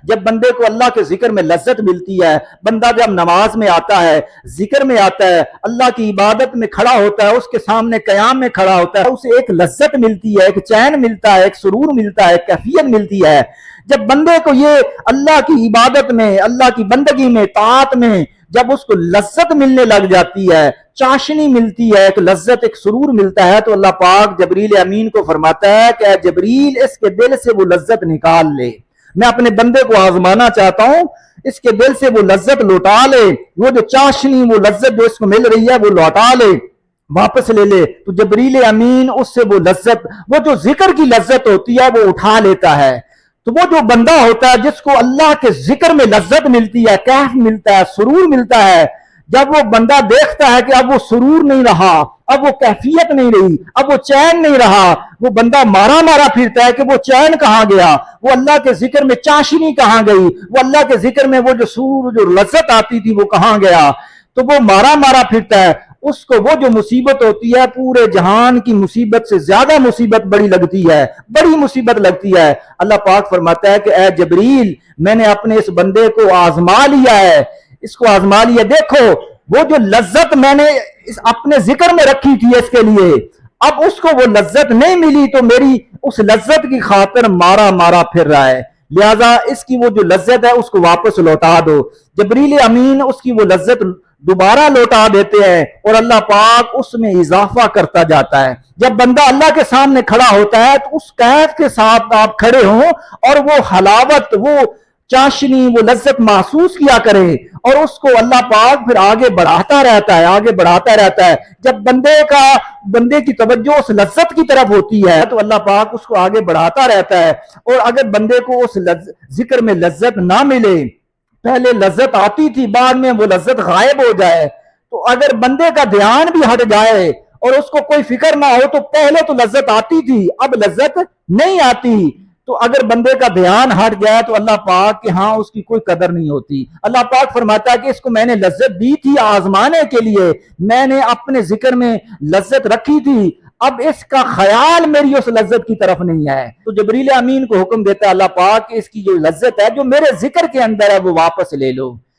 جب بندے کو اللہ کے ذکر میں لذت ملتی ہے، بندہ جب نماز میں آتا ہے، ذکر میں آتا ہے، اللہ کی عبادت میں کھڑا ہوتا ہے، اس کے سامنے قیام میں کھڑا ہوتا ہے، اسے ایک لذت ملتی ہے، ایک چین ملتا ہے، ایک سرور ملتا ہے، ایک کیفیت ملتی ہے۔ جب بندے کو یہ اللہ کی عبادت میں، اللہ کی بندگی میں، طاعت میں جب اس کو لذت ملنے لگ جاتی ہے، چاشنی ملتی ہے، ایک لذت، ایک سرور ملتا ہے، تو اللہ پاک جبریل امین کو فرماتا ہے کہ اے جبریل اس کے دل سے وہ لذت نکال لے، میں اپنے بندے کو آزمانا چاہتا ہوں، اس کے دل سے وہ لذت لوٹا لے، وہ جو چاشنی، وہ لذت جو اس کو مل رہی ہے وہ لوٹا لے، واپس لے لے۔ تو جبریل امین اس سے وہ لذت، وہ جو ذکر کی لذت ہوتی ہے وہ اٹھا لیتا ہے۔ تو وہ جو بندہ ہوتا ہے جس کو اللہ کے ذکر میں لذت ملتی ہے، کیف ملتا ہے، سرور ملتا ہے، جب وہ بندہ دیکھتا ہے کہ اب وہ سرور نہیں رہا، اب وہ کیفیت نہیں رہی، اب وہ چین نہیں رہا، وہ بندہ مارا مارا پھرتا ہے کہ وہ چین کہاں گیا، وہ اللہ کے ذکر میں چاشنی کہاں گئی، وہ اللہ کے ذکر میں وہ جو سرور، جو لذت آتی تھی وہ کہاں گیا، تو وہ مارا مارا پھرتا ہے۔ اس کو وہ جو مصیبت ہوتی ہے پورے جہان کی مصیبت سے زیادہ مصیبت بڑی لگتی ہے، بڑی مصیبت لگتی ہے۔ اللہ پاک فرماتا ہے کہ اے جبریل میں نے اپنے اس بندے کو آزما لیا ہے، اس کو آزما لیا، دیکھو وہ جو لذت میں نے اپنے ذکر میں رکھی تھی اس کے لیے، اب اس کو وہ لذت نہیں ملی تو میری اس لذت کی خاطر مارا مارا پھر رہا ہے، لہذا اس کی وہ جو لذت ہے اس کو واپس لوٹا دو۔ جبریل امین اس کی وہ لذت دوبارہ لوٹا دیتے ہیں اور اللہ پاک اس میں اضافہ کرتا جاتا ہے۔ جب بندہ اللہ کے سامنے کھڑا ہوتا ہے تو اس کیف کے ساتھ آپ کھڑے ہوں اور وہ حلاوت، وہ چاشنی، وہ لذت محسوس کیا کرے، اور اس کو اللہ پاک پھر آگے بڑھاتا رہتا ہے، آگے بڑھاتا رہتا ہے۔ جب بندے کی توجہ اس لذت کی طرف ہوتی ہے تو اللہ پاک اس کو آگے بڑھاتا رہتا ہے۔ اور اگر بندے کو اس ذکر میں لذت نہ ملے، پہلے لذت آتی تھی بعد میں وہ لذت غائب ہو جائے، تو اگر بندے کا دھیان بھی ہٹ جائے اور اس کو کوئی فکر نہ ہو، تو پہلے تو لذت آتی تھی اب لذت نہیں آتی، تو اگر بندے کا دھیان ہٹ جائے تو اللہ پاک کہ ہاں اس کی کوئی قدر نہیں ہوتی۔ اللہ پاک فرماتا ہے کہ اس کو میں نے لذت دی تھی آزمانے کے لیے، میں نے اپنے ذکر میں لذت رکھی تھی، اب اس کا خیال میری اس لذت کی طرف نہیں ہے۔ تو جبریل امین کو حکم دیتا ہے اللہ پاک کہ اس کی جو لذت ہے جو میرے ذکر کے اندر ہے وہ واپس لے لو۔